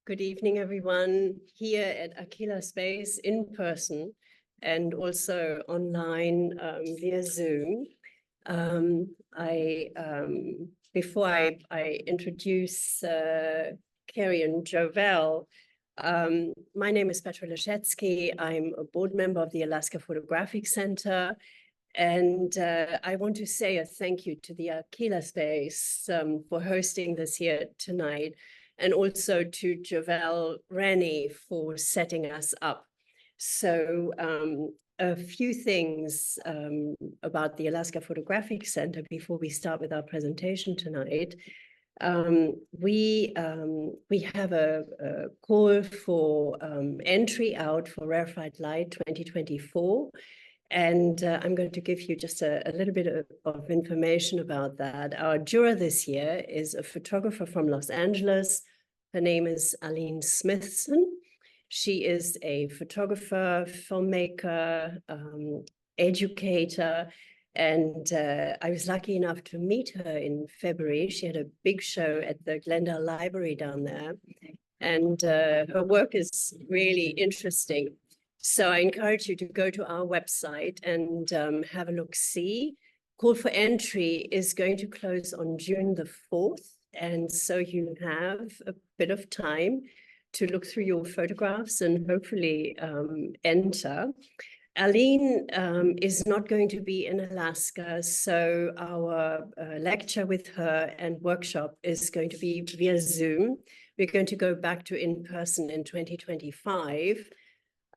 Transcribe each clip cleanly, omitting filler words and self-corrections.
Good evening, everyone, here at Aquila Space in person and also online via Zoom. Before I introduce Kerry and Jovel, my name is Petra Leszecki. I'm a board member of the Alaska Photographic Center. And I want to say a thank you to the Aquila Space for hosting this here tonight, and also to Jovel Rennie for setting us up. So a few things about the Alaska Photographic Center before we start with our presentation tonight. We have a call for entry out for Rarefied Light 2024. And I'm going to give you just a little bit of information about that. Our juror this year is a photographer from Los Angeles. Her name is Aline Smithson. She is a photographer, filmmaker, educator, and I was lucky enough to meet her in February. She had a big show at the Glendale Library down there, and her work is really interesting. So I encourage you to go to our website and have a look-see. Call for entry is going to close on June the 4th. And so you have a bit of time to look through your photographs and hopefully enter. Aline is not going to be in Alaska, so our lecture with her and workshop is going to be via Zoom. We're going to go back to in-person in 2025.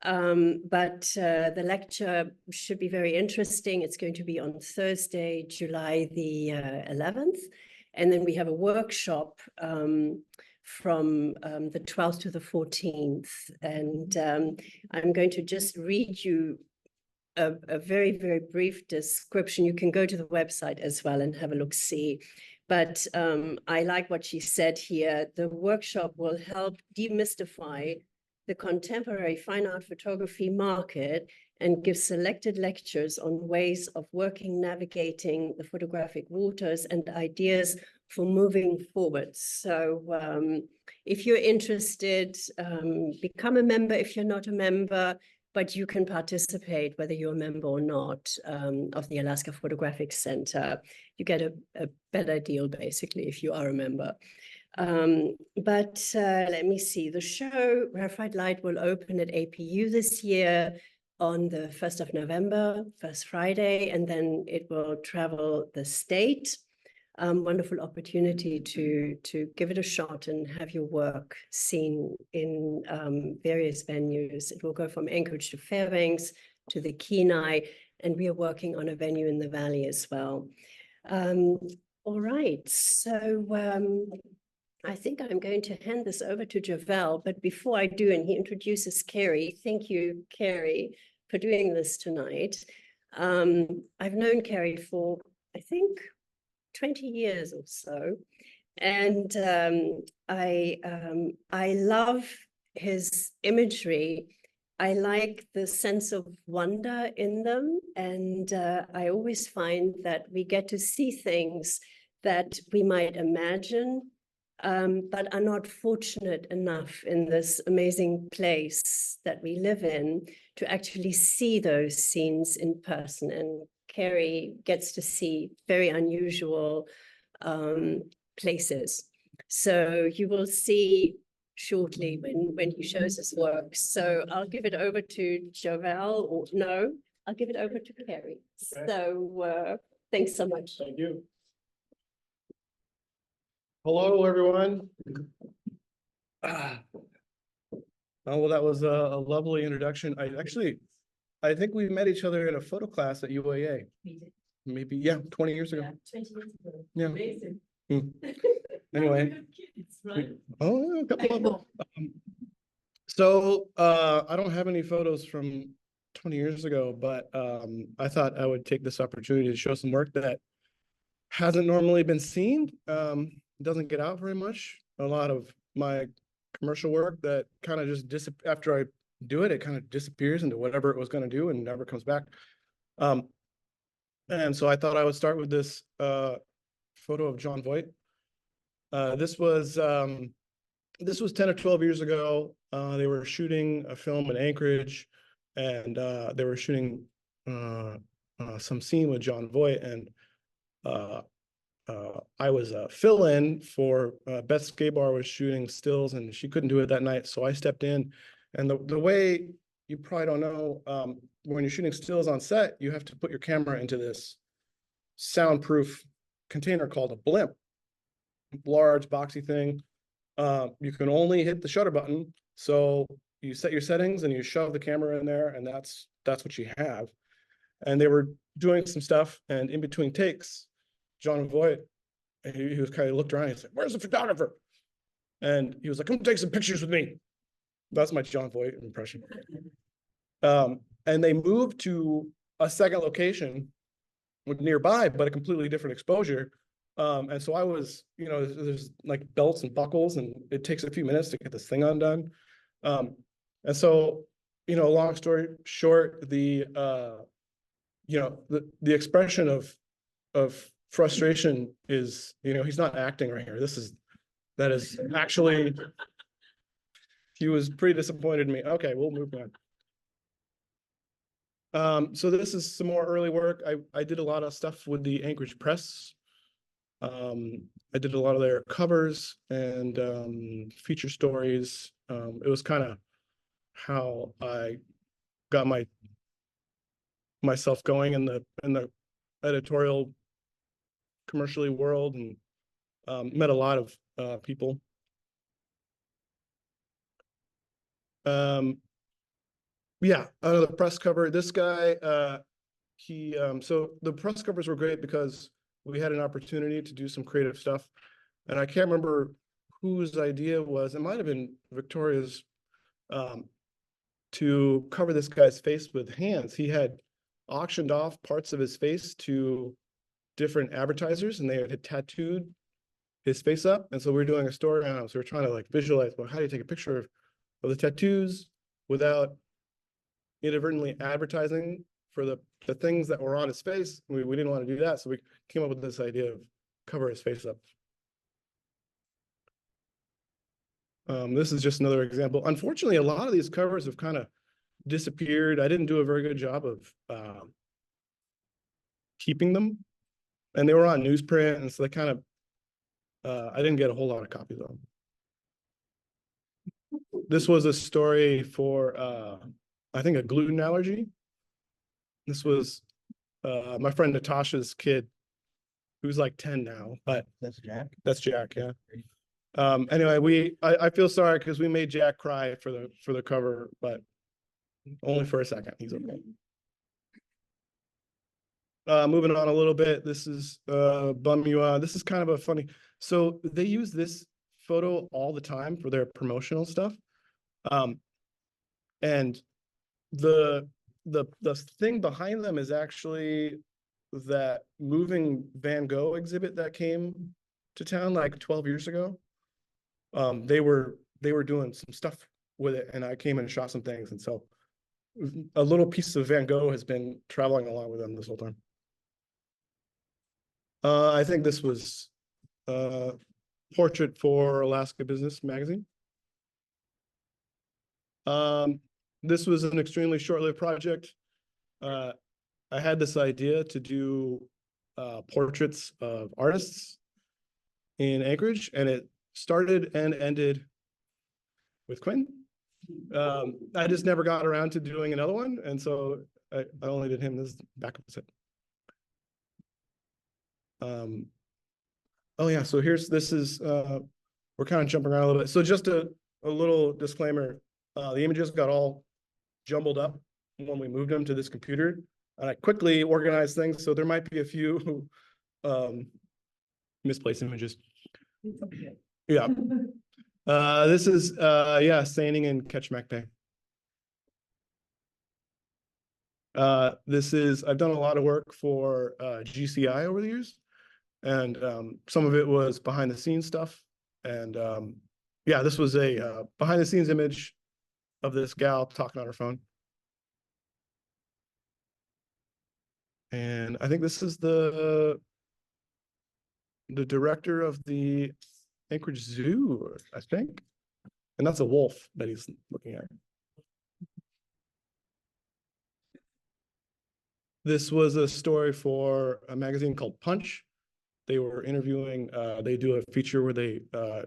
But the lecture should be very interesting. It's going to be on Thursday, July the 11th. And then we have a workshop from the 12th to the 14th. And I'm going to just read you a very, very brief description. You can go to the website as well and have a look-see. But I like what she said here. The workshop will help demystify the contemporary fine art photography market and give selected lectures on ways of working, navigating the photographic waters and ideas for moving forward. So if you're interested, become a member if you're not a member, but you can participate whether you're a member or not of the Alaska Photographic Center. You get a better deal, basically, if you are a member. But let me see, the show Rarefied Light will open at APU this year on the 1st of November, first Friday, and then it will travel the state. Wonderful opportunity to give it a shot and have your work seen in various venues. It will go from Anchorage to Fairbanks to the Kenai, and we are working on a venue in the valley as well. All right, so I think I'm going to hand this over to Jovel, but before I do, and he introduces Kerry. Thank you, Kerry, for doing this tonight. I've known Kerry for, I think, 20 years or so, and I love his imagery. I like the sense of wonder in them, and I always find that we get to see things that we might imagine, but are not fortunate enough in this amazing place that we live in to actually see those scenes in person. And Kerry gets to see very unusual places. So you will see shortly when he shows his work. So I'll give it over to Jovel, or no, I'll give it over to Kerry. Okay. So thanks so much. Thank you. Hello, everyone. Oh, well, that was a lovely introduction. I think we met each other in a photo class at UAA. We did. Maybe, yeah, 20 years ago. Yeah, 20 years ago. Yeah. Amazing. Anyway. Kids, right? Oh, a couple of them. So I don't have any photos from 20 years ago, but I thought I would take this opportunity to show some work that hasn't normally been seen. Doesn't get out very much. A lot of my commercial work that kind of just after I do it, it kind of disappears into whatever it was going to do and never comes back. And so I thought I would start with this photo of John Voight. This was this was 10 or 12 years ago. They were shooting a film in Anchorage, and they were shooting some scene with John Voight, and I was a fill-in for Beth Skabar was shooting stills, and she couldn't do it that night, so I stepped in. And the way, you probably don't know, when you're shooting stills on set, you have to put your camera into this soundproof container called a blimp, large boxy thing. You can only hit the shutter button, so you set your settings and you shove the camera in there, and that's what you have. And they were doing some stuff, and in between takes, John Voight, he was kind of looked around, he said, "Where's the photographer?" And he was like, "Come take some pictures with me." That's my John Voight impression. And they moved to a second location nearby, but a completely different exposure. And so I was, there's like belts and buckles, and it takes a few minutes to get this thing undone. And so, long story short, the expression of frustration is, he's not acting right here. That is actually, he was pretty disappointed in me. Okay, we'll move on. So this is some more early work. I did a lot of stuff with the Anchorage Press. I did a lot of their covers and feature stories. It was kind of how I got myself going in the editorial commercially world, and met a lot of people. Yeah, the press cover. This guy, so the press covers were great because we had an opportunity to do some creative stuff, and I can't remember whose idea was. It might have been Victoria's, to cover this guy's face with hands. He had auctioned off parts of his face to different advertisers, and they had tattooed his face up. And so we were doing a story on him. So we we're trying to like visualize, well, how do you take a picture of the tattoos without inadvertently advertising for the things that were on his face? We didn't want to do that. So we came up with this idea of cover his face up. This is just another example. Unfortunately, a lot of these covers have kind of disappeared. I didn't do a very good job of keeping them, and they were on newsprint, and so they kind of, I didn't get a whole lot of copies of them. This was a story for, I think, a gluten allergy. This was my friend Natasha's kid, who's like 10 now, but That's Jack. That's Jack, yeah. Anyway, I feel sorry because we made Jack cry for the cover, but only for a second. He's okay. Moving on a little bit, this is Bum You On. This is kind of a funny. So they use this photo all the time for their promotional stuff. And the thing behind them is actually that moving Van Gogh exhibit that came to town like 12 years ago. They were doing some stuff with it, and I came and shot some things, and so a little piece of Van Gogh has been traveling along with them this whole time. I think this was a portrait for Alaska Business Magazine. This was an extremely short-lived project. I had this idea to do portraits of artists in Anchorage, and it started and ended with Quinn. I just never got around to doing another one, and so I only did him. This is backup set. Oh yeah, so this is we're kind of jumping around a little bit. So just a little disclaimer, the images got all jumbled up when we moved them to this computer, and I quickly organized things, so there might be a few misplaced images. Okay. Yeah. This is staining in Ketchimak Bay. I've done a lot of work for GCI over the years, and some of it was behind the scenes stuff. And this was a behind the scenes image of this gal talking on her phone. And I think this is the director of the Anchorage Zoo, I think. And that's a wolf that he's looking at. This was a story for a magazine called Punch. They were interviewing, they do a feature where they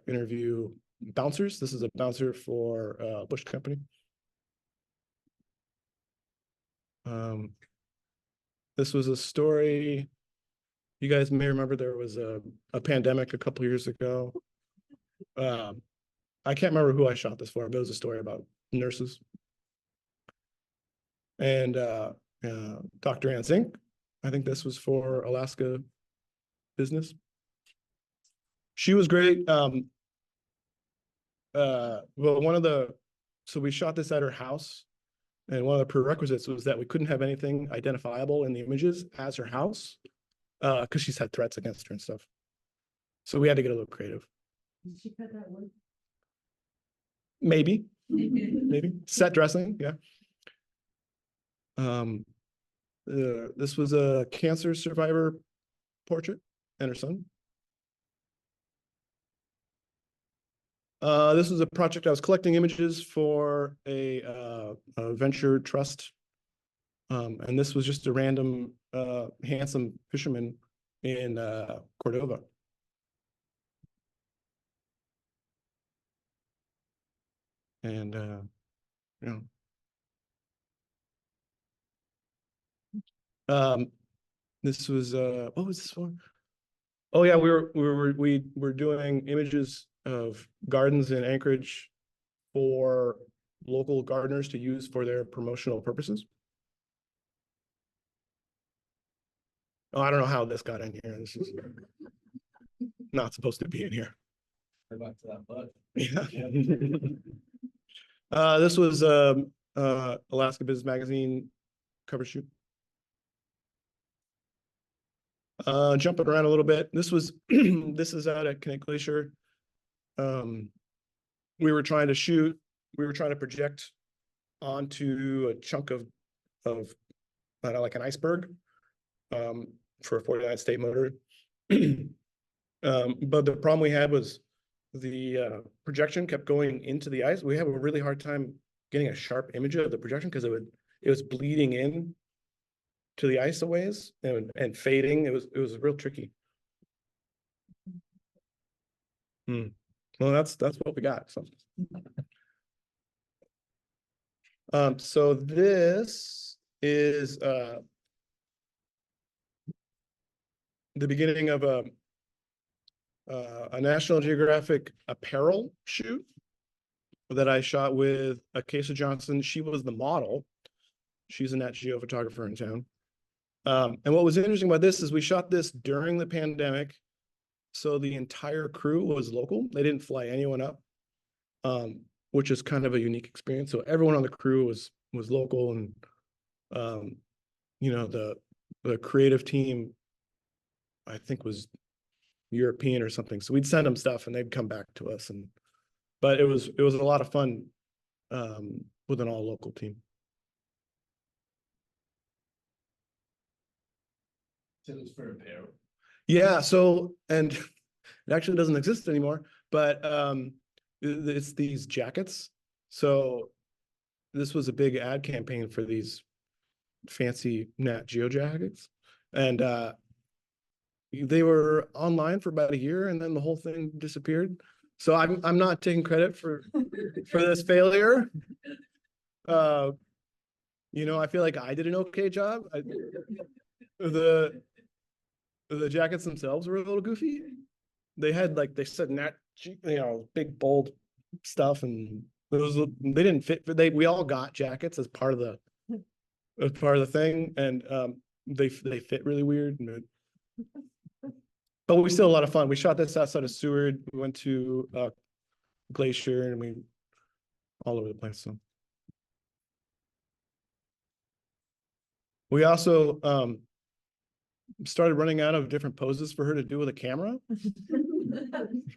interview bouncers. This is a bouncer for Bush Company. This was a story, you guys may remember there was a pandemic a couple years ago. I can't remember who I shot this for, but it was a story about nurses. And Dr. Ann Zink, I think this was for Alaska Business. She was great. Well, so we shot this at her house, and one of the prerequisites was that we couldn't have anything identifiable in the images as her house, because she's had threats against her and stuff. So we had to get a little creative. Did she cut that one? Maybe, maybe set dressing, yeah. This was a cancer survivor portrait and her son. This was a project I was collecting images for a venture trust. And this was just a random handsome fisherman in Cordova. And you know, this was what was this for? Oh yeah, we were doing images of gardens in Anchorage for local gardeners to use for their promotional purposes. Oh, I don't know how this got in here. This is not supposed to be in here. Yeah. This was Alaska Business Magazine cover shoot. Jumping around a little bit. This was this is out at Connect Glacier. We were trying to project onto a chunk of I don't know, like an iceberg, for a 49 state motor. But the problem we had was the projection kept going into the ice. We have a really hard time getting a sharp image of the projection because it was bleeding in to the ice a ways and fading. It was real tricky. Well, that's what we got. So this is the beginning of a National Geographic apparel shoot that I shot with Acacia Johnson. She was the model. She's a Nat Geo photographer in town. And what was interesting about this is we shot this during the pandemic. So the entire crew was local. They didn't fly anyone up, which is kind of a unique experience. So everyone on the crew was local, and you know, the creative team, I think, was European or something. So we'd send them stuff and they'd come back to us, but it was a lot of fun with an all local team. So it was for apparel. Yeah, so, and it actually doesn't exist anymore, but it's these jackets. So this was a big ad campaign for these fancy Nat Geo jackets, and they were online for about a year, and then the whole thing disappeared. So I'm not taking credit for this failure. You know, I feel like I did an okay job. The jackets themselves were a little goofy. They had, like, they said Nat, you know, big bold stuff, and they didn't fit. We all got jackets as part of the thing, and they fit really weird. But we still had a lot of fun. We shot this outside of Seward. We went to Glacier, and we all over the place. So we also started running out of different poses for her to do with a camera.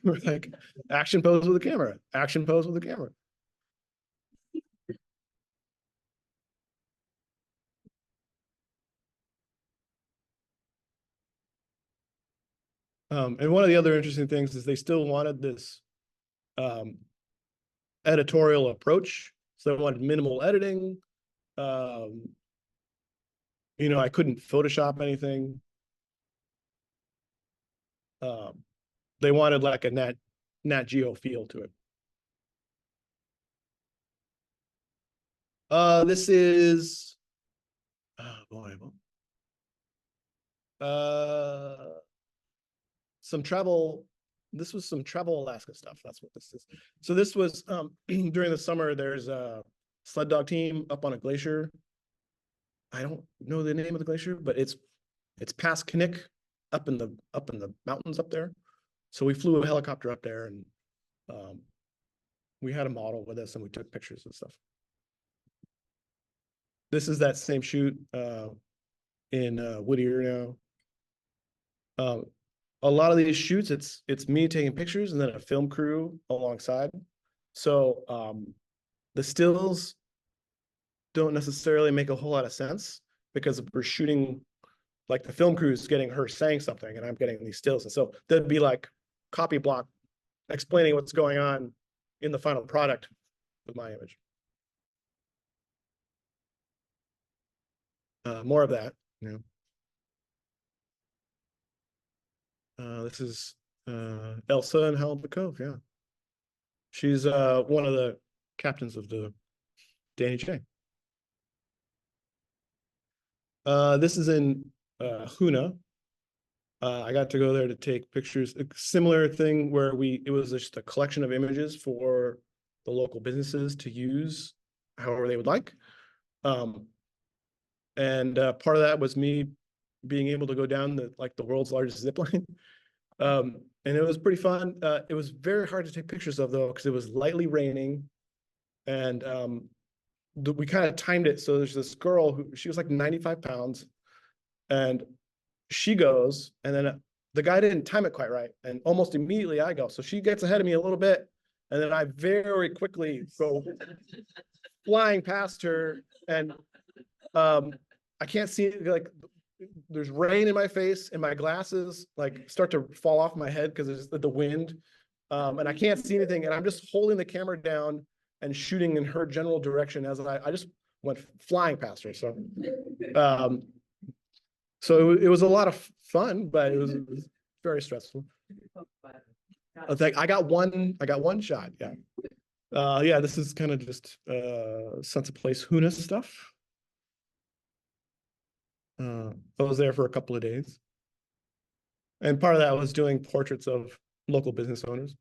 We're like, action pose with a camera, action pose with a camera. And one of the other interesting things is they still wanted this editorial approach. So I wanted minimal editing. You know, I couldn't Photoshop anything. They wanted like a Nat Geo feel to it. This is, oh boy, some travel. This was some travel Alaska stuff. That's what this is. So this was during the summer. There's a sled dog team up on a glacier. I don't know the name of the glacier, but it's past Kinnick, up in the mountains up there. So we flew a helicopter up there, and we had a model with us, and we took pictures and stuff. This is that same shoot in Whittier now. A lot of these shoots, it's me taking pictures and then a film crew alongside. So the stills don't necessarily make a whole lot of sense because we're shooting, like the film crew is getting her saying something and I'm getting these stills. And so there'd be like copy block explaining what's going on in the final product with my image. More of that, you know. This is Elsa in Halibut Cove, yeah. She's one of the captains of the Danny J. This is in Huna. I got to go there to take pictures. A similar thing where it was just a collection of images for the local businesses to use however they would like. And part of that was me being able to go down the world's largest zip line. And it was pretty fun. It was very hard to take pictures of though, because it was lightly raining. And we kind of timed it. So there's this girl she was like 95 pounds and she goes, and then the guy didn't time it quite right. And almost immediately I go. So she gets ahead of me a little bit. And then I very quickly go flying past her. And I can't see, like, there's rain in my face and my glasses like start to fall off my head because it's the wind. And I can't see anything. And I'm just holding the camera down and shooting in her general direction as I just went flying past her. So, so it was a lot of fun, but it was very stressful. I got one shot. Yeah. Yeah, this is kind of just sense of place Huna stuff. I was there for a couple of days. And part of that was doing portraits of local business owners.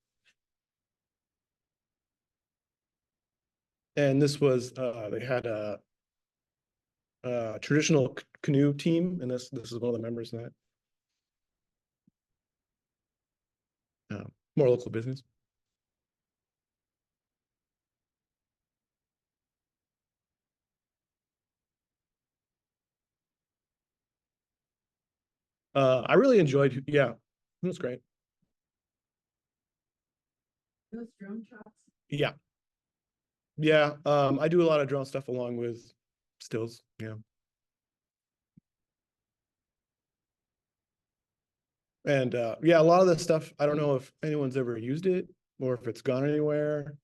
And this was, they had a traditional canoe team, and this is one of the members of that. More local business. I really enjoyed, yeah, it was great. Those drone shots. Yeah. Yeah, I do a lot of drone stuff along with stills, yeah. And yeah, a lot of this stuff, I don't know if anyone's ever used it or if it's gone anywhere.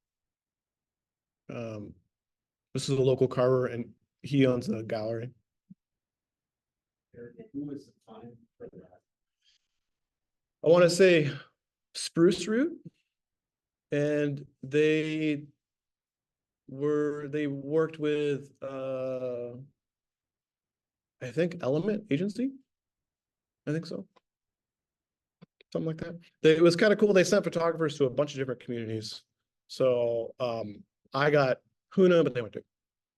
This is a local carver and he owns a gallery. Who is the client for that? I want to say Spruce Root, and they worked with I think Element Agency. I think so. Something like that. It was kind of cool. They sent photographers to a bunch of different communities. So I got Huna, but they went to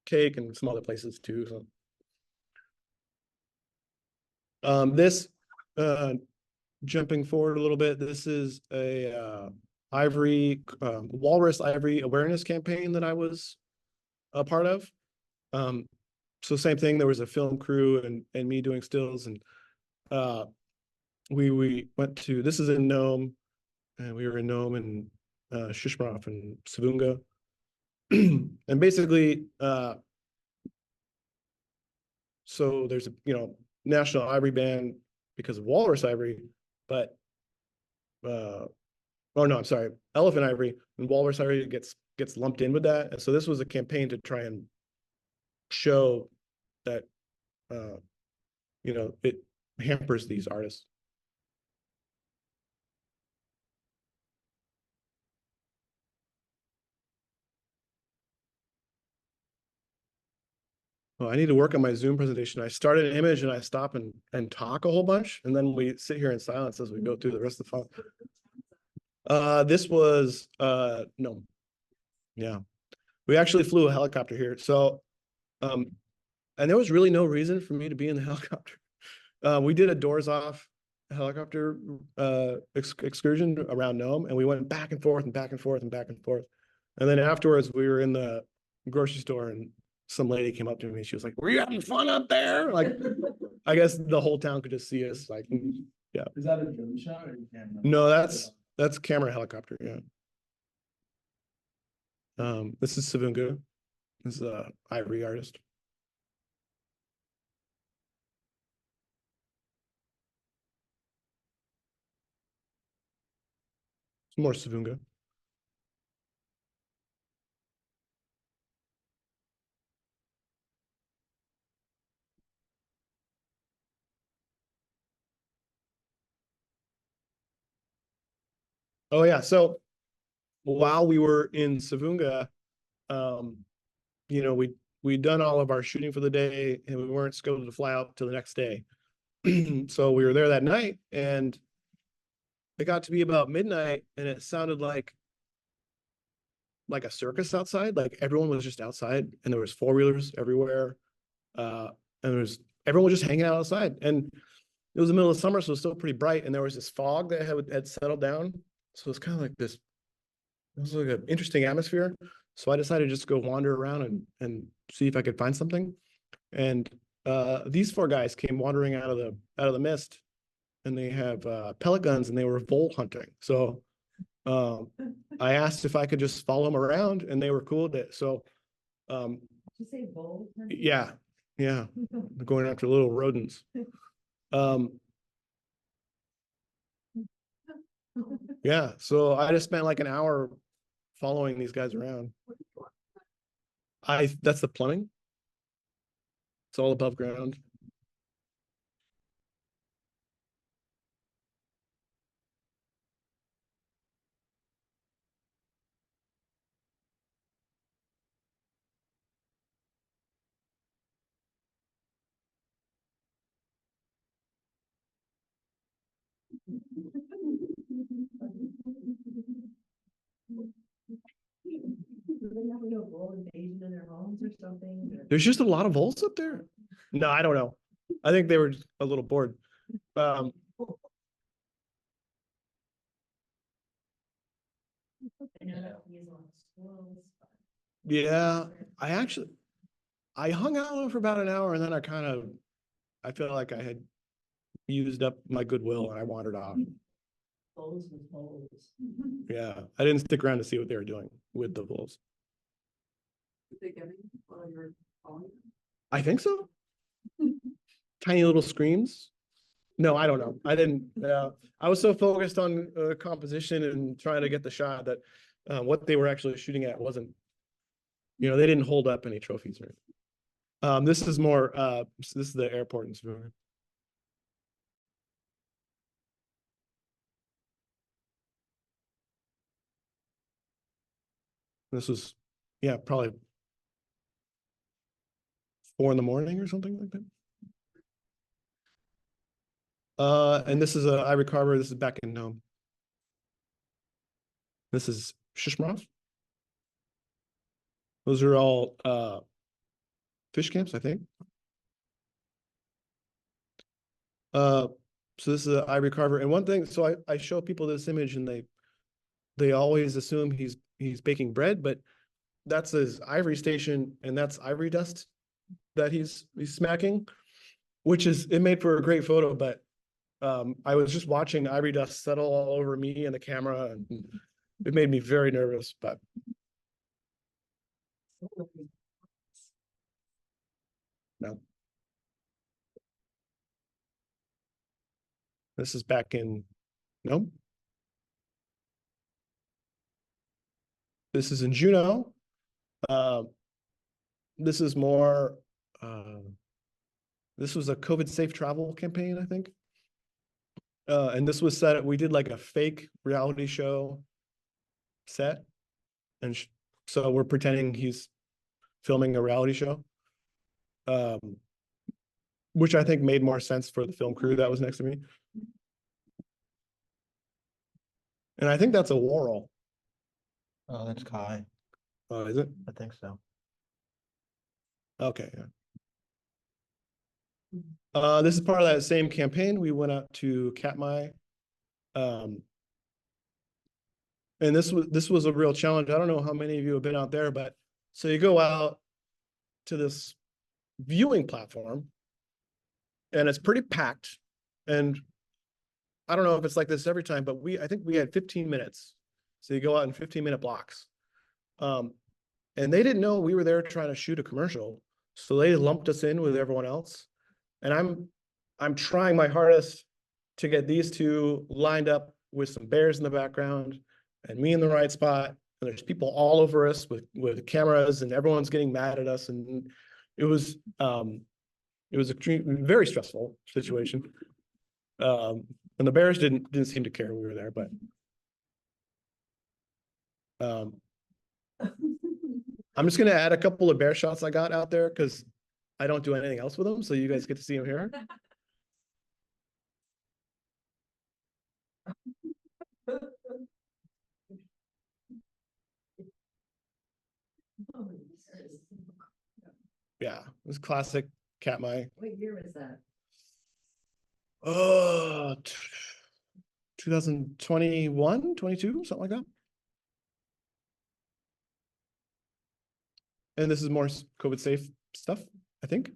Cake and some other places too. So this jumping forward a little bit, this is a ivory walrus ivory awareness campaign that I was a part of. So same thing, there was a film crew and me doing stills, and we went to, this is in Nome, and we were in Nome and Shishmaref and Savunga. And basically so there's a national ivory ban because of walrus ivory, but oh no, I'm sorry, elephant ivory and walrus ivory gets gets lumped in with that. And so this was a campaign to try and show that, you know, it hampers these artists. Oh, I need to work on my Zoom presentation. I start an image and I stop and talk a whole bunch, and then we sit here in silence as we go through the rest of the file. This was no. Yeah. We actually flew a helicopter here. So and there was really no reason for me to be in the helicopter. We did a doors off helicopter excursion around Nome, and we went back and forth and back and forth and back and forth. And then afterwards we were in the grocery store, and some lady came up to me. She was like, "Were you having fun up there?" Like, I guess the whole town could just see us. Like, yeah. Is that a drone shot or camera? No, that's camera helicopter. Yeah. This is Savunga. This is a ivory artist. Some more Savunga. Oh yeah. So while we were in Savunga, you know, we'd done all of our shooting for the day, and we weren't scheduled to fly out till the next day. So we were there that night, and it got to be about midnight, and it sounded like a circus outside. Like everyone was just outside, and there was four-wheelers everywhere. And everyone was just hanging out outside. And it was the middle of summer, so it was still pretty bright, and there was this fog that had settled down. So it's kind of like this, it was like an interesting atmosphere. So I decided to just go wander around and see if I could find something. And these four guys came wandering out of the mist, and they have pellet guns, and they were vole hunting. So I asked if I could just follow them around, and they were cool with it. So Did you say bold? yeah, going after little rodents. Yeah, so I just spent like an hour following these guys around. That's the plumbing. It's all above ground. Do they have a bull invasion in their homes or something? There's just a lot of voles up there. No, I don't know. I think they were just a little bored. I know that we use a lot of squirrels. Yeah, I hung out for about an hour, and then I felt like I had used up my goodwill, and I wandered off. Bulls with bulls. Yeah, I didn't stick around to see what they were doing with the voles. Did they get it while you were following? I think so. Tiny little screams. No, I don't know. I didn't. I was so focused on composition and trying to get the shot that what they were actually shooting at wasn't. You know, they didn't hold up any trophies or anything. This is more. This is the airport in Savannah. This was, yeah, probably 4 a.m. or something like that. And this is a ivory carver. This is back in Nome. This is Shishmarov. Those are all fish camps, I think. So this is an ivory carver. And one thing, so I show people this image, and they always assume he's baking bread, but that's his ivory station, and that's ivory dust that he's smacking, which is, it made for a great photo, but I was just watching ivory dust settle all over me and the camera, and it made me very nervous, but no. This is back in, no? This is in Juneau. This is more, this was a COVID safe travel campaign, I think. And this was set, we did like a fake reality show set. And so we're pretending he's filming a reality show. Which I think made more sense for the film crew that was next to me. And I think that's a Worrell. Oh, that's Kai. Oh, is it? I think so. Okay. Yeah. This is part of that same campaign. We went out to Katmai. And this was a real challenge. I don't know how many of you have been out there, but so you go out to this viewing platform and it's pretty packed. And I don't know if it's like this every time, but I think we had 15 minutes. So you go out in 15-minute blocks. And they didn't know we were there trying to shoot a commercial. So they lumped us in with everyone else. And I'm trying my hardest to get these two lined up with some bears in the background and me in the right spot. And there's people all over us with cameras and everyone's getting mad at us. And it was very stressful situation. And the bears didn't seem to care we were there, but I'm just gonna add a couple of bear shots I got out there because I don't do anything else with them, so you guys get to see them here. Yeah, it was classic Katmai. What year was that? Oh, 2021, 22, something like that. And this is more COVID safe stuff, I think.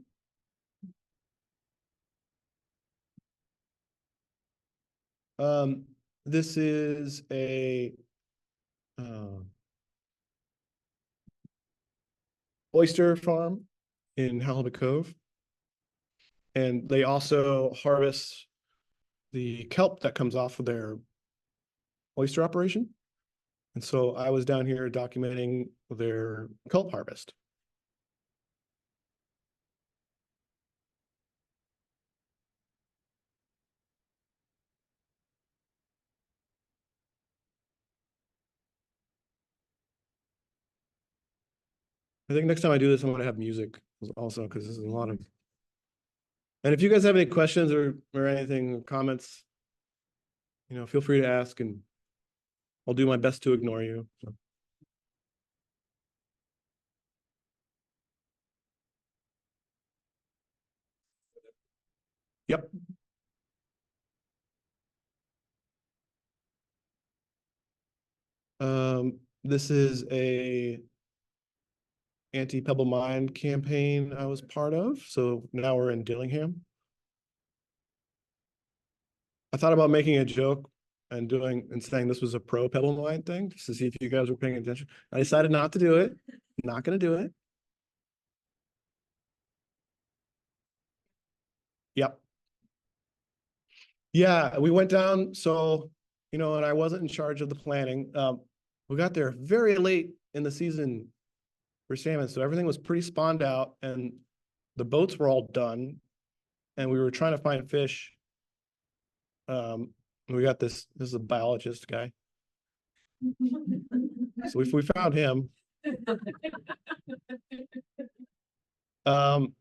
This is a oyster farm in Halibut Cove. And they also harvest the kelp that comes off of their oyster operation. And so I was down here documenting their kelp harvest. I think next time I do this, I'm going to have music also because this is a lot of. And if you guys have any questions or anything, comments, feel free to ask and I'll do my best to ignore you. So. Yep. This is a anti-Pebble Mine campaign I was part of. So now we're in Dillingham. I thought about making a joke and saying this was a pro Pebble Mine thing, just to see if you guys were paying attention. I decided not to do it. Not going to do it. Yep. Yeah, we went down. So, and I wasn't in charge of the planning. We got there very late in the season for salmon. So everything was pretty spawned out and the boats were all done. And we were trying to find fish. We got this is a biologist guy. So we found him. And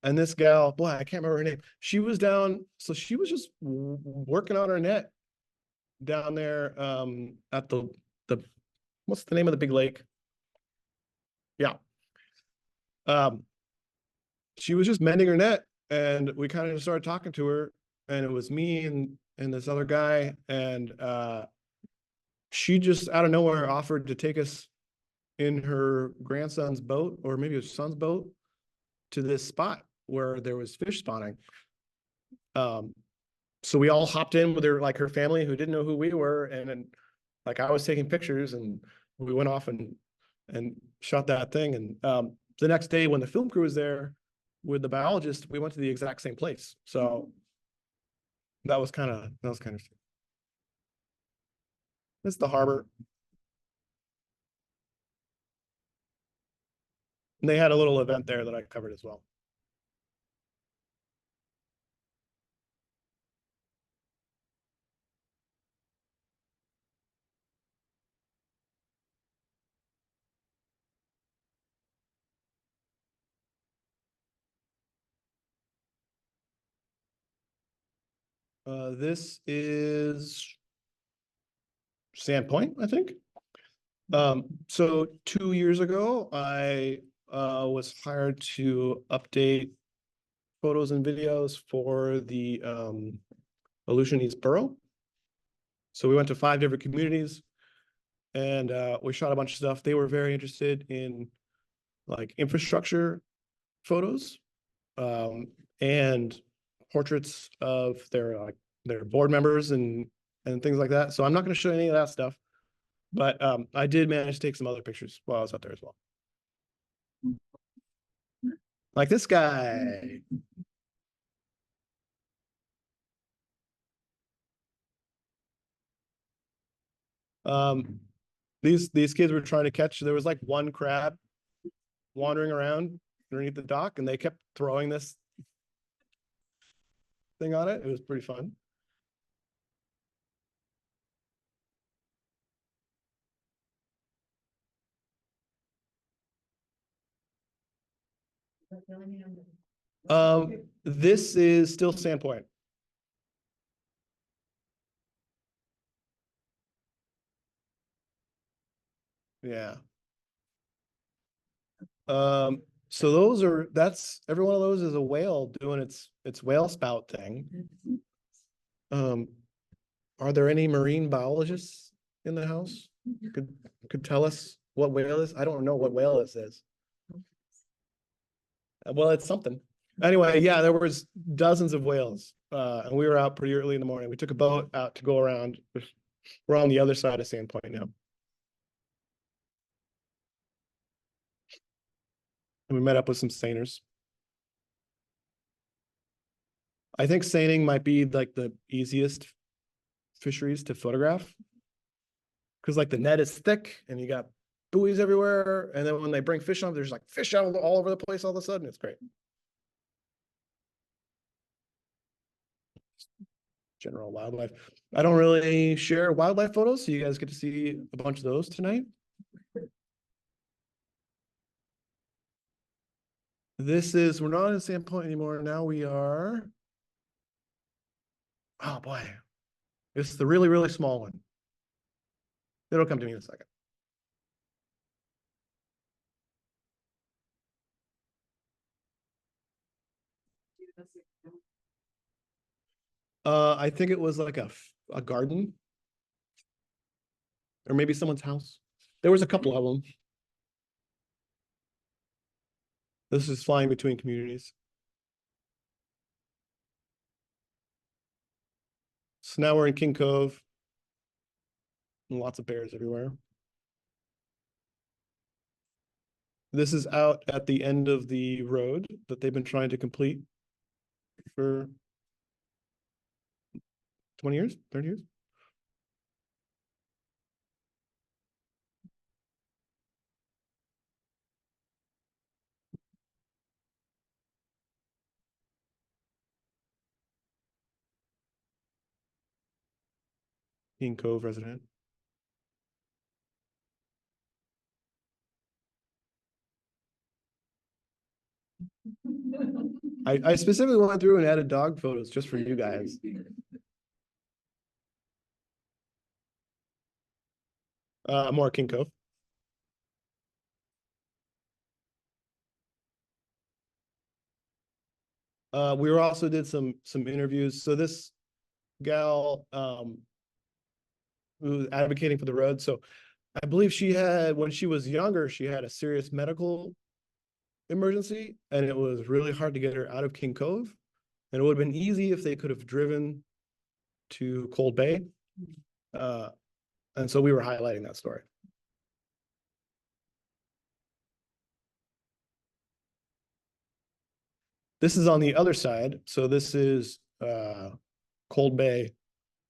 this gal, boy, I can't remember her name. She was down, so she was just working on her net down there at the what's the name of the big lake? Yeah. She was just mending her net and we kind of just started talking to her and it was me and this other guy and she just out of nowhere offered to take us in her grandson's boat or maybe his son's boat to this spot where there was fish spawning. So we all hopped in with her family who didn't know who we were. And then I was taking pictures and we went off and shot that thing. And the next day when the film crew was there with the biologist, we went to the exact same place. So that was kind of, it's the harbor. And they had a little event there that I covered as well. This is Sandpoint, I think. So 2 years ago, I was hired to update photos and videos for the Aleutian East Borough. So we went to 5 different communities and we shot a bunch of stuff. They were very interested in like infrastructure photos and portraits of their board members and things like that. So I'm not going to show any of that stuff, but I did manage to take some other pictures while I was out there as well. Like this guy. These kids were trying to catch, there was like one crab wandering around underneath the dock and they kept throwing this thing on it. It was pretty fun. This is still Sandpoint. Yeah. So that's every one of those is a whale doing its whale spout thing. Are there any marine biologists in the house? Could tell us what whale is? I don't know what whale this is. Well, it's something. Anyway, yeah, there was dozens of whales, and we were out pretty early in the morning. We took a boat out to go around. We're on the other side of Sandpoint now. And we met up with some seiners. I think seining might be like the easiest fisheries to photograph. Because like the net is thick and you got buoys everywhere. And then when they bring fish on, there's like fish out all over the place all of a sudden. It's great. General wildlife. I don't really share wildlife photos, so you guys get to see a bunch of those tonight. We're not in Sandpoint anymore. Now we are, oh boy, it's the really, really small one. It'll come to me in a second. I think it was like a garden or maybe someone's house. There was a couple of them. This is flying between communities. So now we're in King Cove. And lots of bears everywhere. This is out at the end of the road that they've been trying to complete for 20 years, 30 years. King Cove resident. I specifically went through and added dog photos just for you guys. More King Cove. We also did some interviews. So this gal who was advocating for the road. So I believe she had, when she was younger, she had a serious medical emergency and it was really hard to get her out of King Cove. And it would have been easy if they could have driven to Cold Bay. And so we were highlighting that story. This is on the other side. So this is Cold Bay,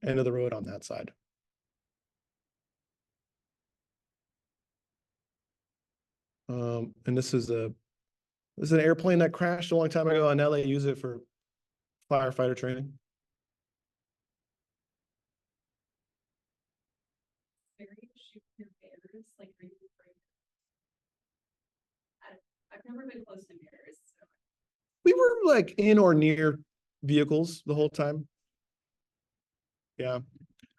end of the road on that side. And this is an airplane that crashed a long time ago, and now they use it for firefighter training. Where you shoot your bears, like, are you afraid? I've never been close to bears, so. We were like in or near vehicles the whole time. Yeah.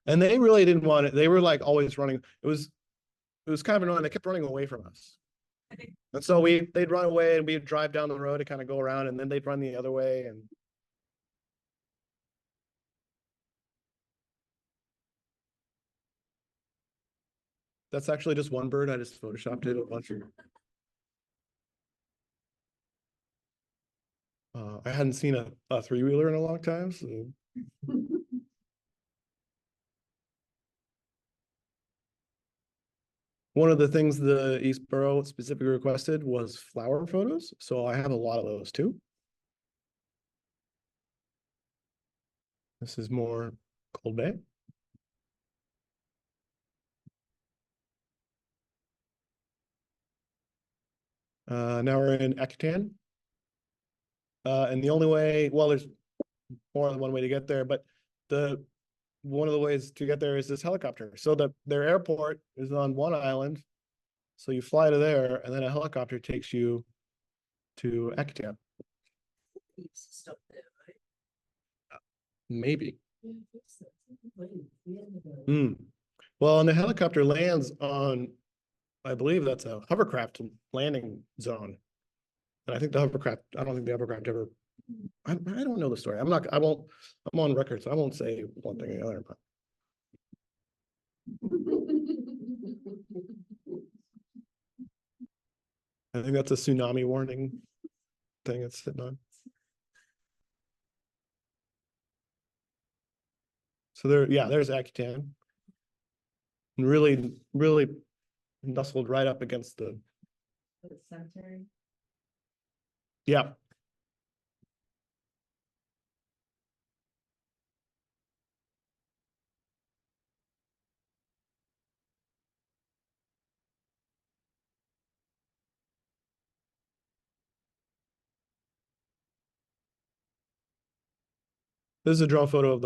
And they really didn't want it. They were like always running. It was kind of annoying. They kept running away from us. And so they'd run away and we'd drive down the road to kind of go around, and then they'd run the other way. And that's actually just one bird. I just photoshopped it a bunch of. I hadn't seen a three-wheeler in a long time, so. One of the things the East Borough specifically requested was flower photos, so I have a lot of those too. This is more Cold Bay. Now we're in Akitan. And the only way, well, there's more than one way to get there, but one of the ways to get there is this helicopter. So their airport is on one island. So you fly to there, and then a helicopter takes you to Akitan. Stop there, right? Maybe. Yeah, I think so. Well, and the helicopter lands on, I believe that's a hovercraft landing zone. And I think I don't think the hovercraft ever, I don't know the story. I'm on record, so I won't say one thing or the other, but. I think that's a tsunami warning thing it's sitting on. So there's Akitan. And really, really nestled right up against the. The cemetery. Yeah. This is a drone photo of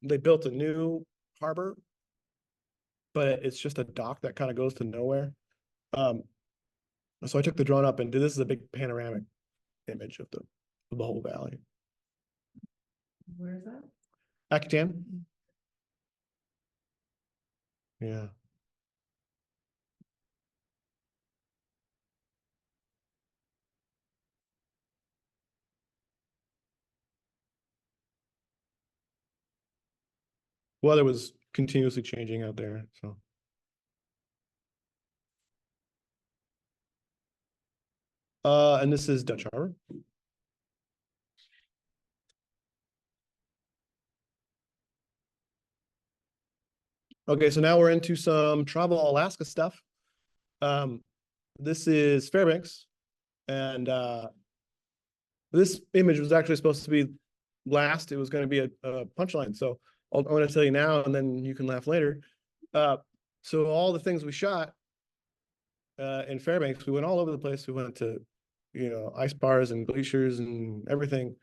they built a new harbor, but it's just a dock that kind of goes to nowhere. So I took the drone up and this is a big panoramic image of the whole valley. Where is that? Akitan. Yeah. Weather was continuously changing out there, so. And this is Dutch Harbor. Okay, so now we're into some travel Alaska stuff. This is Fairbanks, and this image was actually supposed to be last. It was going to be a punchline, so I'm going to tell you now, and then you can laugh later. So all the things we shot in Fairbanks, we went all over the place. We went to, ice bars and glaciers and everything.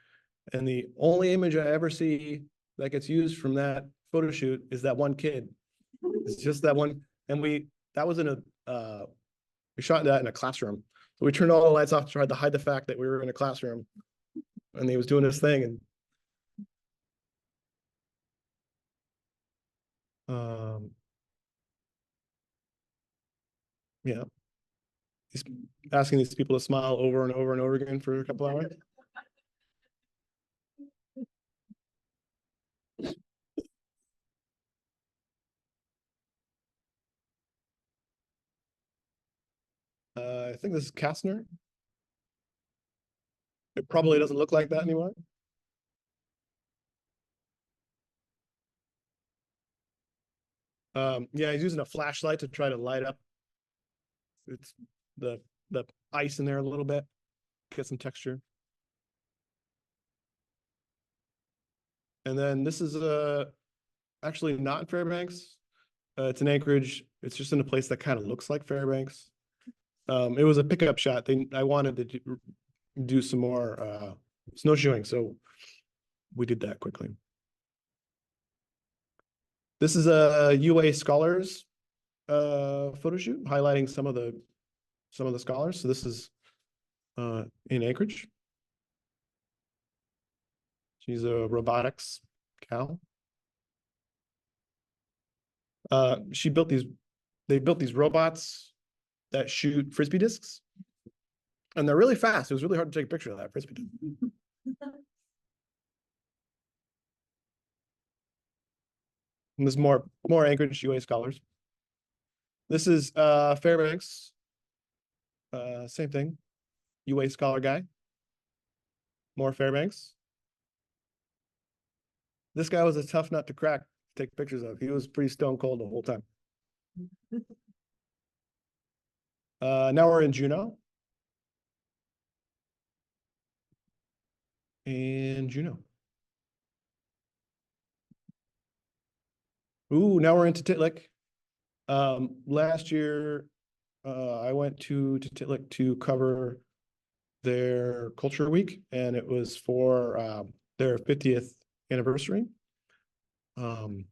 And the only image I ever see that gets used from that photo shoot is that one kid. It's just that one. And we shot that in a classroom. So we turned all the lights off to try to hide the fact that we were in a classroom and he was doing his thing. And yeah, he's asking these people to smile over and over and over again for a couple hours. I think this is Kastner. It probably doesn't look like that anymore. Yeah, he's using a flashlight to try to light up. It's the ice in there a little bit, get some texture. And then this is actually not in Fairbanks. It's in Anchorage. It's just in a place that kind of looks like Fairbanks. It was a pickup shot. I wanted to do some more snowshoeing, so we did that quickly. This is a UA Scholars photo shoot highlighting some of the scholars. So this is in Anchorage. She's a robotics gal. They built these robots that shoot Frisbee discs. And they're really fast. It was really hard to take a picture of that Frisbee disc. And there's more Anchorage UA Scholars. This is Fairbanks. Same thing. UA Scholar guy. More Fairbanks. This guy was a tough nut to crack to take pictures of. He was pretty stone cold the whole time. Now we're in Juneau. And Juneau. Ooh, now we're into Titlic. Last year, I went to Titlic to cover their Culture Week, and it was for their 50th anniversary. So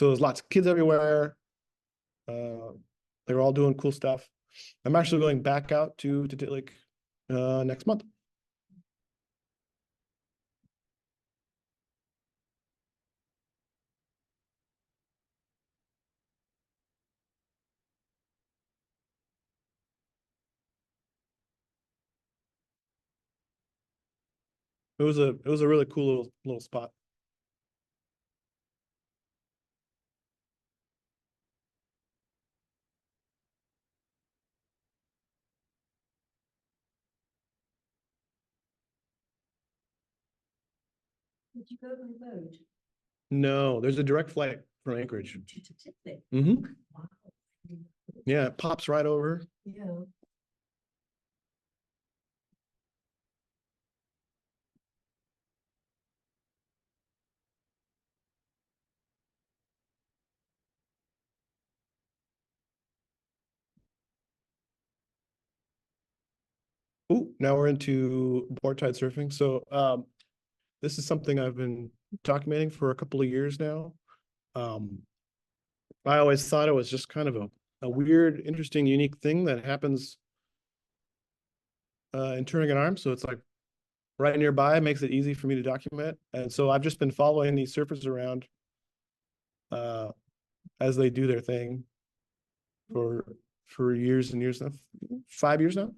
there's lots of kids everywhere. They were all doing cool stuff. I'm actually going back out to Titlic next month. It was a really cool little spot. Did you go by boat? No, there's a direct flight from Anchorage. Wow. Yeah, it pops right over. Yeah. Ooh, now we're into board tide surfing. So this is something I've been documenting for a couple of years now. I always thought it was just kind of a weird, interesting, unique thing that happens in Turnagain Arm. So it's like right nearby, makes it easy for me to document. And so I've just been following these surfers around as they do their thing for years and years now, 5 years now.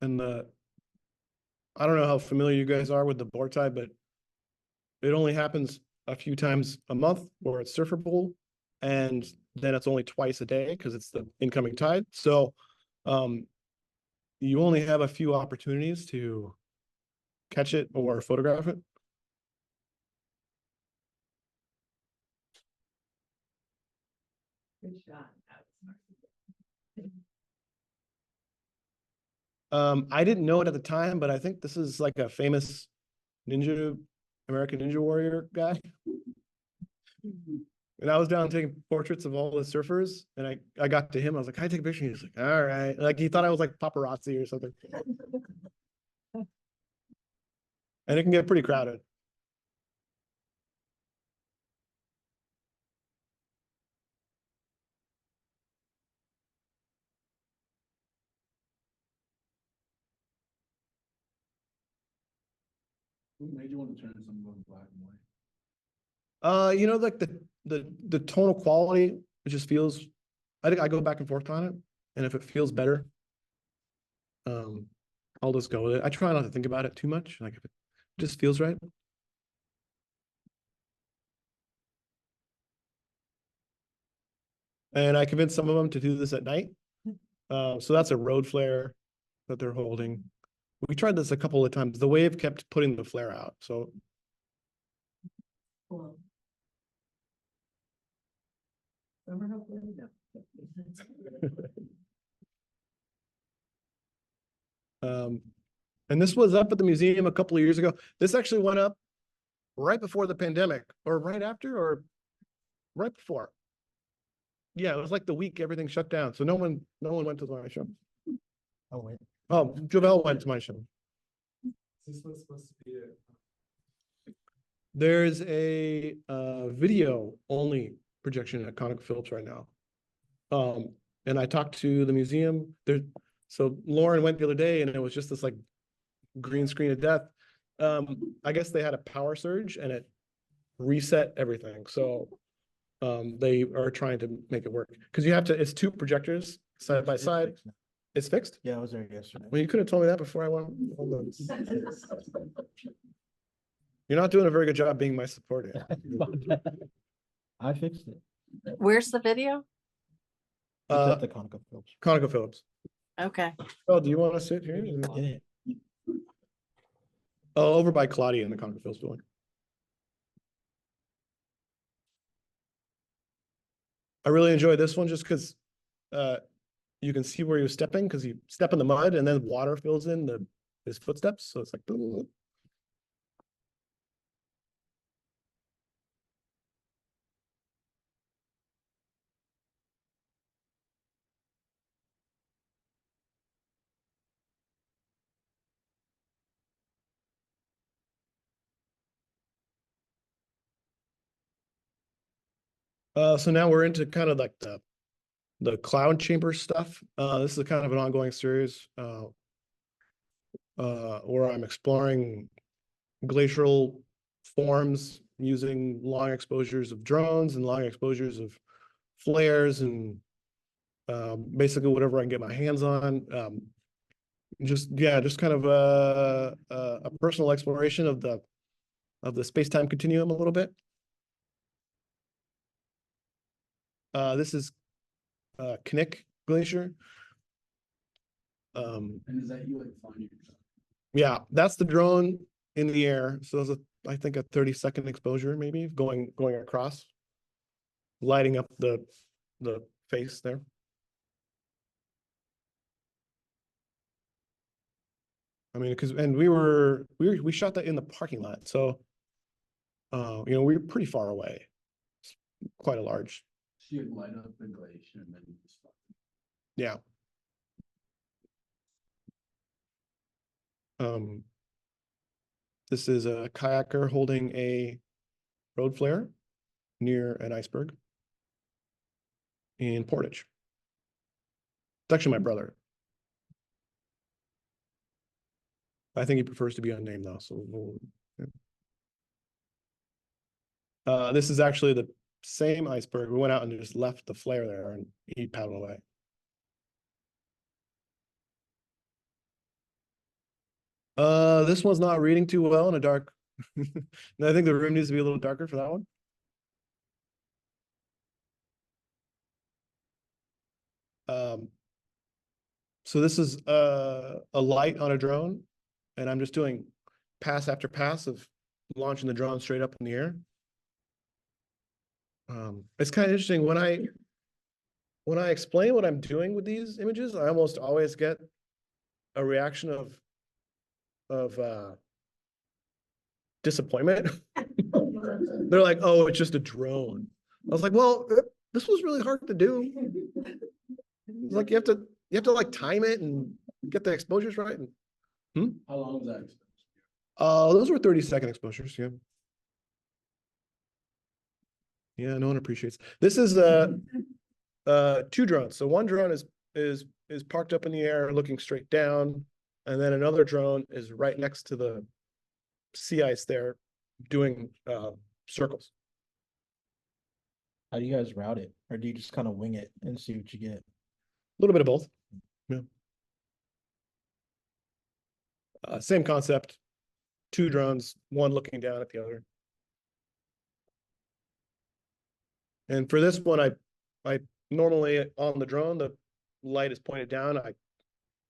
And I don't know how familiar you guys are with the board tide, but it only happens a few times a month where it's surfer pool, and then it's only twice a day because it's the incoming tide. So you only have a few opportunities to catch it or photograph it. Good shot. I didn't know it at the time, but I think this is like a famous American Ninja Warrior guy. And I was down taking portraits of all the surfers, and I got to him. I was like, "Can I take a picture?" He was like, "All right." Like he thought I was like paparazzi or something. And it can get pretty crowded. What made you want to turn some of them black and white? Like the tonal quality, it just feels. I think I go back and forth on it, and if it feels better, I'll just go with it. I try not to think about it too much. Like if it just feels right. And I convinced some of them to do this at night. So that's a road flare that they're holding. We tried this a couple of times. The wave kept putting the flare out. So Cool. Remember how good and this was up at the museum a couple of years ago. This actually went up right before the pandemic, or right after, or right before. Yeah, it was like the week everything shut down, so no one went to my show. Oh, wait. Oh, Javel went to my show. This was supposed to be it. There's a video only projection at ConocoPhillips right now. And I talked to the museum there. So Lauren went the other day and it was just this like green screen of death. I guess they had a power surge and it reset everything. So they are trying to make it work because you have to, it's two projectors side by It's side. fixed now. It's fixed. Yeah, I was there yesterday. Well, you could have told me that before I went. You're not doing a very good job being my support here. I fixed it. Where's the video? It's at the ConocoPhillips. ConocoPhillips. Okay. Oh, do you want to sit here? Yeah. Oh, over by Claudia in the ConocoPhillips building. I really enjoyed this one just because you can see where he was stepping because you step in the mud and then water fills in his footsteps. So it's like. So now we're into kind of like the cloud chamber stuff. This is kind of an ongoing series where I'm exploring glacial forms using long exposures of drones and long exposures of flares and basically whatever I can get my hands on. Just kind of a personal exploration of the space-time continuum a little bit. This is Knik Glacier. And is that you like flying yourself? Yeah, that's the drone in the air. So there's I think a 30-second exposure, maybe going across, lighting up the face there. I mean, we shot that in the parking lot, so we were pretty far away. It's quite a large. So you'd light up the glacier and then you just fly. Yeah. This is a kayaker holding a road flare near an iceberg in Portage. It's actually my brother. I think he prefers to be unnamed though, so yeah. This is actually the same iceberg. We went out and just left the flare there and he paddled away. This one's not reading too well in a dark. I think the room needs to be a little darker for that one. So this is a light on a drone, and I'm just doing pass after pass of launching the drone straight up in the air. It's kind of interesting when I explain what I'm doing with these images, I almost always get a reaction of disappointment. They're like, "Oh, it's just a drone." I was like, "Well, this was really hard to do." It's like you have to like time it and get the exposures right. And, How long was that? those were 30-second exposures. Yeah. Yeah, no one appreciates. This is two drones. So one drone is parked up in the air looking straight down, and then another drone is right next to the sea ice there doing circles. How do you guys route it? Or do you just kind of wing it and see what you get? A little bit of both. Yeah. Same concept. Two drones, one looking down at the other. And for this one, I normally on the drone, the light is pointed down. I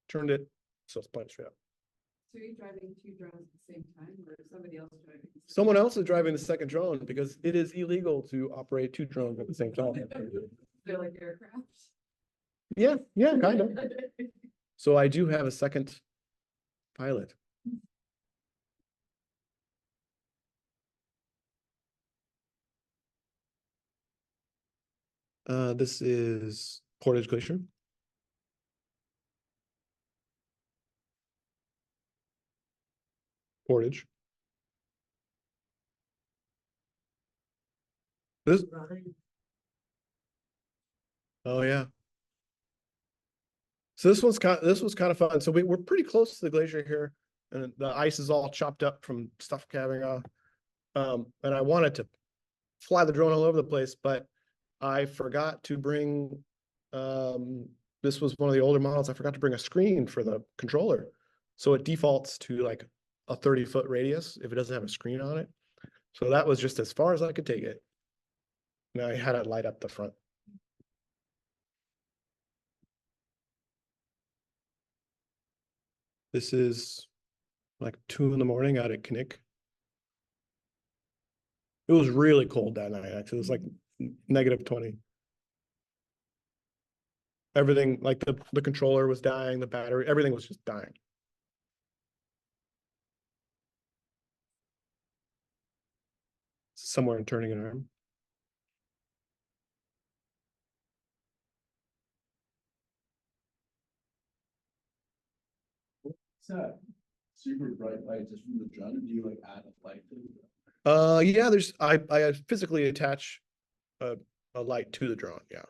turned it so it's pointed straight up. So you're driving two drones at the same time, or is somebody else driving? Someone else is driving the second drone because it is illegal to operate two drones at the same time. They're like aircraft. Yeah, kind of. So I do have a second pilot. This is Portage Glacier. Portage. This, oh yeah. So this was kind of fun. So we're pretty close to the glacier here, and the ice is all chopped up from stuff calving off. And I wanted to fly the drone all over the place, but I forgot to bring, this was one of the older models. I forgot to bring a screen for the controller. So it defaults to like a 30-foot radius if it doesn't have a screen on it. So that was just as far as I could take it. Now I had it light up the front. This is like 2 in the morning out at Knik. It was really cold that night, actually. It was like -20. Everything, like the controller was dying, the battery, everything was just dying. Somewhere in Turnagain Arm. It's a super bright light just from the drone. Do you like add a light to it? Yeah, I physically attach a light to the drone, yeah.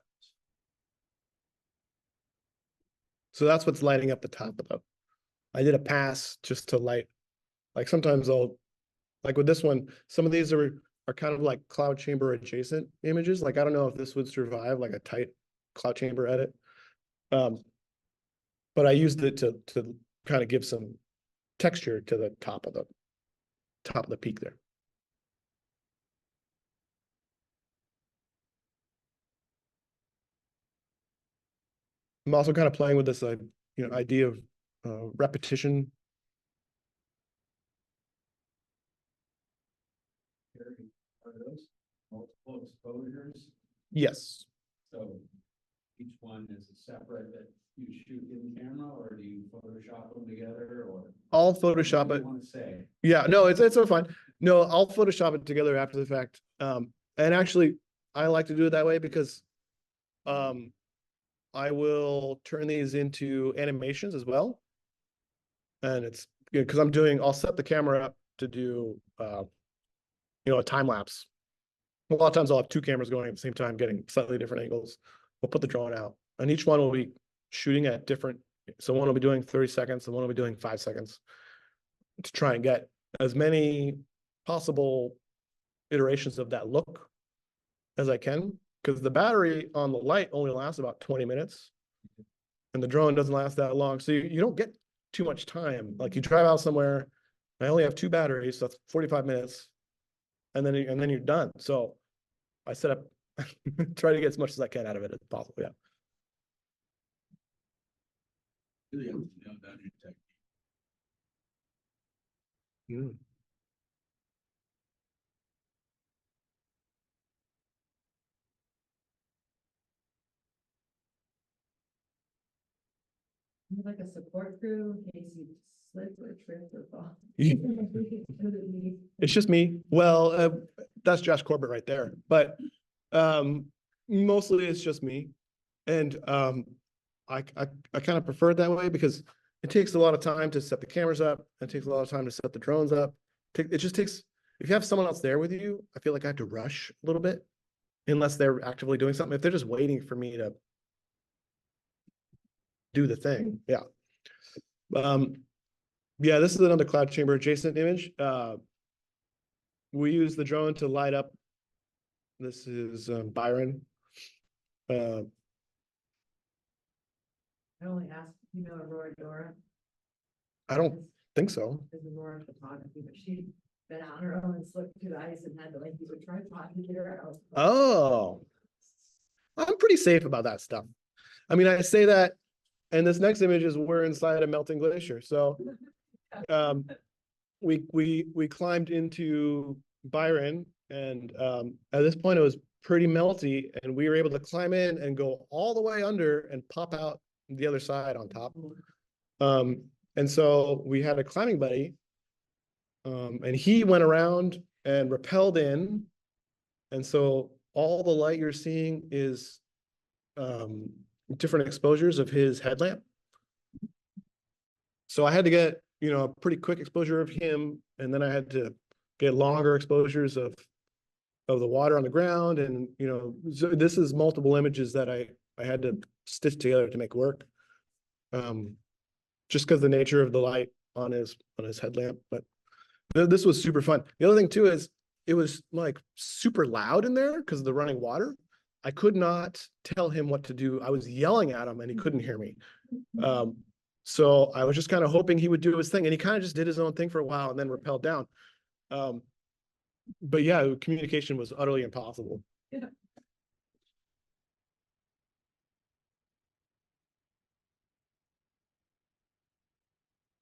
So that's what's lighting up the top of the, I did a pass just to light, like sometimes I'll, like with this one, some of these are kind of like cloud chamber adjacent images. Like, I don't know if this would survive like a tight cloud chamber edit. But I used it to kind of give some texture to the top of the peak there. I'm also kind of playing with this, idea of repetition. Are those multiple exposures? Yes. So each one is a separate that you shoot in camera, or do you Photoshop them together, or? I'll Photoshop What do it. you want to say? Yeah, no, it's so fine. No, I'll Photoshop it together after the fact. And actually, I like to do it that way because I will turn these into animations as well. And it's good because I'll set the camera up to do, a time lapse. A lot of times I'll have 2 cameras going at the same time, getting slightly different angles. We'll put the drone out, and each one will be shooting at different. So one will be doing 30 seconds, and one will be doing 5 seconds to try and get as many possible iterations of that look as I can, because the battery on the light only lasts about 20 minutes and the drone doesn't last that long. So you don't get too much time. Like, you drive out somewhere, I only have 2 batteries, so that's 45 minutes. And then you're done. So I set up, try to get as much as I can out of it as possible. Yeah. Really have to nail down your technique. Mm. You have like a support crew in case you slip or trip or fall. Yeah. It's just me. Well, that's Josh Corbett right there. But mostly it's just me. And I kind of prefer it that way because it takes a lot of time to set the cameras up. It takes a lot of time to set the drones up. It just takes, if you have someone else there with you, I feel like I have to rush a little bit unless they're actively doing something. If they're just waiting for me to do the thing. Yeah. Yeah, this is another cloud chamber adjacent image. We use the drone to light up. This is Byron. I only asked, Aurora Dora I don't think so. is Aurora photography, but she'd been on her own and slipped through the ice and had to like use a tripod to get her out. Oh, I'm pretty safe about that stuff. I mean, I say that, and this next image is we're inside a melting glacier. So we climbed into Byron, and at this point it was pretty melty, and we were able to climb in and go all the way under and pop out the other side on top. And so we had a climbing buddy, and he went around and rappelled in, and so all the light you're seeing is different exposures of his headlamp. So I had to get, you know, a pretty quick exposure of him, and then I had to get longer exposures of the water on the ground. And, you know, so this is multiple images that I had to stitch together to make work. Just because the nature of the light on his headlamp. But this was super fun. The other thing too is it was like super loud in there because of the running water. I could not tell him what to do. I was yelling at him and he couldn't hear me. So I was just kind of hoping he would do his thing, and he kind of just did his own thing for a while and then rappelled down. But yeah, communication was utterly impossible. Yeah.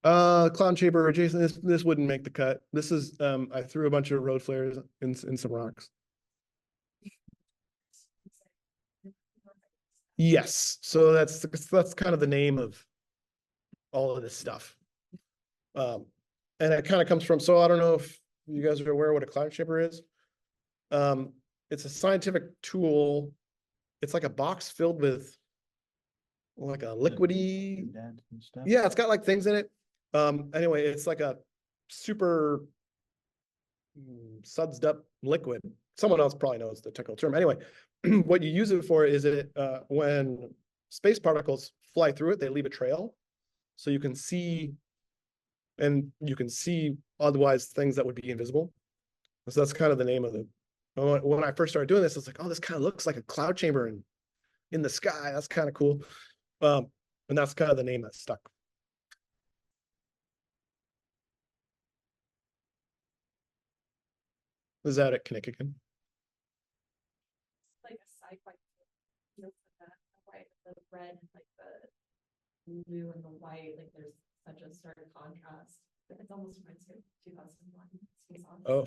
Cloud chamber, Jason, this wouldn't make the cut. This is I threw a bunch of road flares in some rocks. Yes, so that's kind of the name of all of this stuff. And it kind of comes from, so I don't know if you guys are aware what a cloud chamber is. It's a scientific tool. It's like a box filled with like a liquidy. Yeah, it's got like things in it. Anyway, it's like a super sudsed up liquid. Someone else probably knows the technical term. Anyway, what you use it for is when space particles fly through it, they leave a trail. So you can see, and you can see otherwise things that would be invisible. So that's kind of the name of it. When I first started doing this, I was like, oh, this kind of looks like a cloud chamber in the sky. That's kind of cool. And that's kind of the name that stuck. Is that at Connecticut? Like a sci-fi, you know, the white, the red, like the blue and the white, like there's such a stark contrast. It's almost reminds me of 2001. Oh,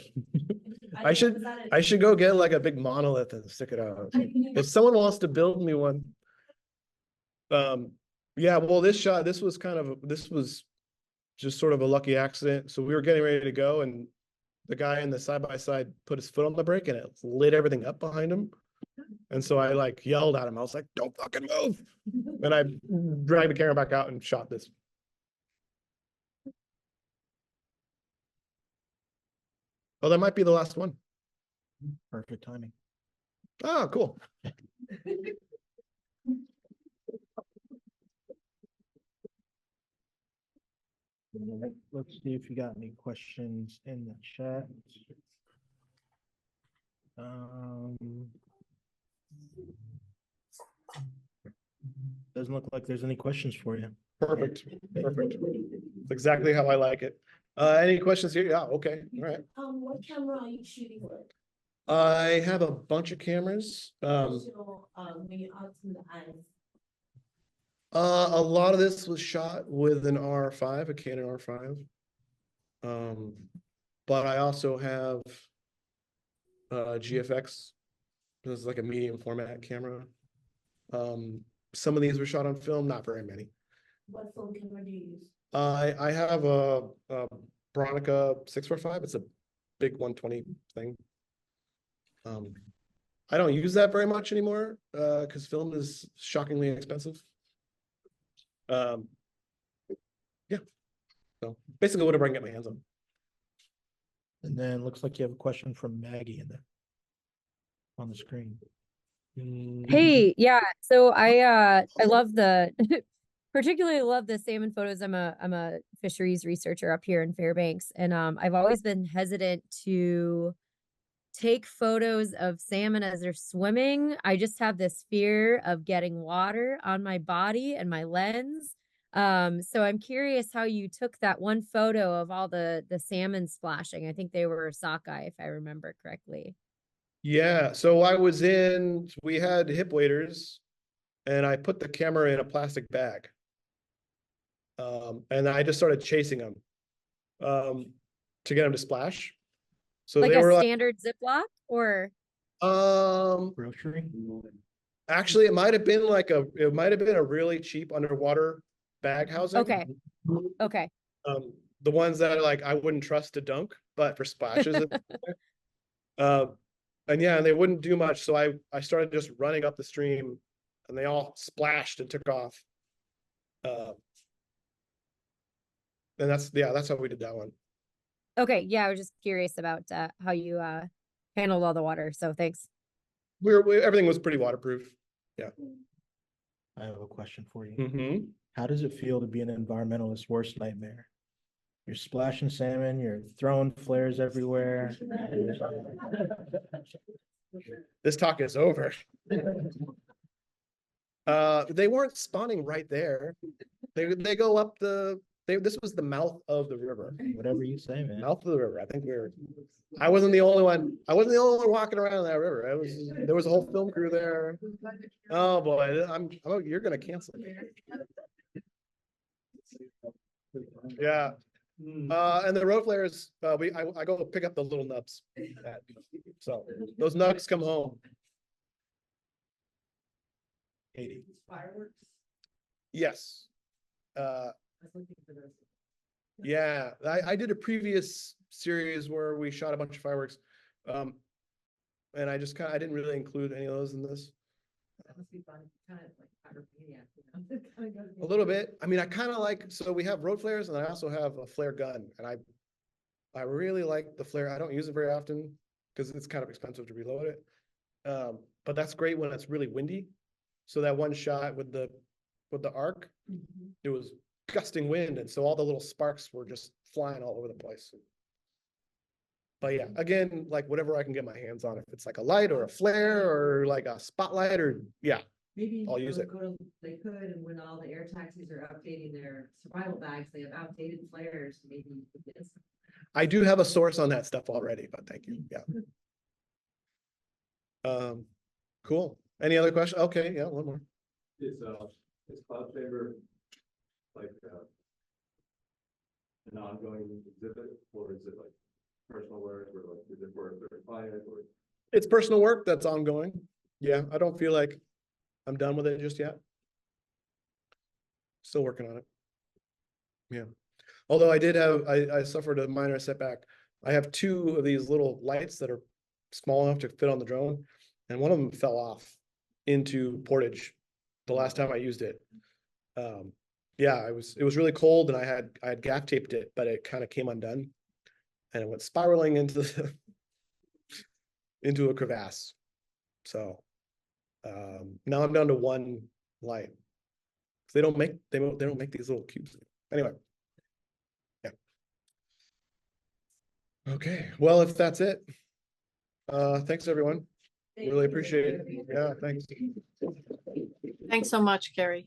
I should go get like a big monolith and stick it out. If someone wants to build me one. Yeah, well, this was just sort of a lucky accident. So we were getting ready to go, and the guy in the side-by-side put his foot on the brake and it lit everything up behind him. And so I like yelled at him. I was like, don't fucking move. And I dragged the camera back out and shot this. Oh, that might be the last one. Perfect timing. Oh, cool. Let's see if you got any questions in the chat. Doesn't look like there's any questions for you. Perfect. Perfect. That's exactly how I like it. Any questions here? Yeah, okay. All right. What camera are you shooting with? I have a bunch of cameras. So, when you're out in the eyes. A lot of this was shot with an R5, a Canon R5. But I also have GFX. This is like a medium format camera. Some of these were shot on film, not very many. What phone camera do you use? I have a Bronica 645. It's a big 120 thing. I don't use that very much anymore because film is shockingly expensive. Yeah. So basically whatever I can get my hands on. And then looks like you have a question from Maggie in there on the screen. Hey, yeah. So I love the particularly love the salmon photos. I'm a fisheries researcher up here in Fairbanks, and I've always been hesitant to take photos of salmon as they're swimming. I just have this fear of getting water on my body and my lens. So I'm curious how you took that one photo of all the salmon splashing. I think they were sockeye, if I remember correctly. Yeah, so we had hip waders, and I put the camera in a plastic bag. And I just started chasing them to get them to splash. So Like they were a standard Ziploc or? Grocery? Actually it might have been a really cheap underwater bag housing. Okay. Okay. The ones that are like I wouldn't trust to dunk, but for splashes. And yeah, and they wouldn't do much. So I started just running up the stream and they all splashed and took off. And that's how we did that one. Okay, yeah, I was just curious about how you handled all the water. So thanks. Everything was pretty waterproof. I have a question for you. Mm-hmm. How does it feel to be an environmentalist's worst nightmare? You're splashing salmon, you're throwing flares everywhere. This talk is over. They weren't spawning right there. They go up this was the mouth of the river. Whatever you say, man. Mouth of the river. I wasn't the only one. I wasn't the only one walking around that river. There was a whole film crew there. Oh boy, you're gonna cancel me. Yeah. And the road flares, I go pick up the little nubs. So those nugs come home. Katie. Fireworks. Yes. Yeah, I did a previous series where we shot a bunch of fireworks. And I didn't really include any of those in this. That must be fun, kind of like pyromaniac, A little bit. I mean, I kind of so we have road flares and I also have a flare gun, and I really like the flare. I don't use it very often because it's kind of expensive to reload it. But that's great when it's really windy. So that one shot with the arc, it was gusting wind, and so all the little sparks were just flying all over the place. But yeah, again, like whatever I can get my hands on, if it's like a light or a flare or like a spotlight or Maybe I'll use it. they could, and when all the air taxis are updating their survival bags, they have outdated flares, maybe you could get some. I do have a source on that stuff already, but thank you. Yeah. Cool. Any other questions? Okay, yeah, one more. Is Cloud Saber like an ongoing exhibit, or is it like personal work, or like is it for a client, or? It's personal work that's ongoing. Yeah, I don't feel like I'm done with it just yet. Still working on it. Yeah. Although I suffered a minor setback. I have two of these little lights that are small enough to fit on the drone, and one of them fell off into portage the last time I used it. Yeah, it was really cold, and I had gaff taped it, but it kind of came undone, and it went spiraling into into a crevasse. So now I'm down to one light. They don't make these little cubes anyway. Yeah. Okay, well, if that's it, thanks everyone. Really appreciate it. Yeah, thanks. Thanks so much, Kerry.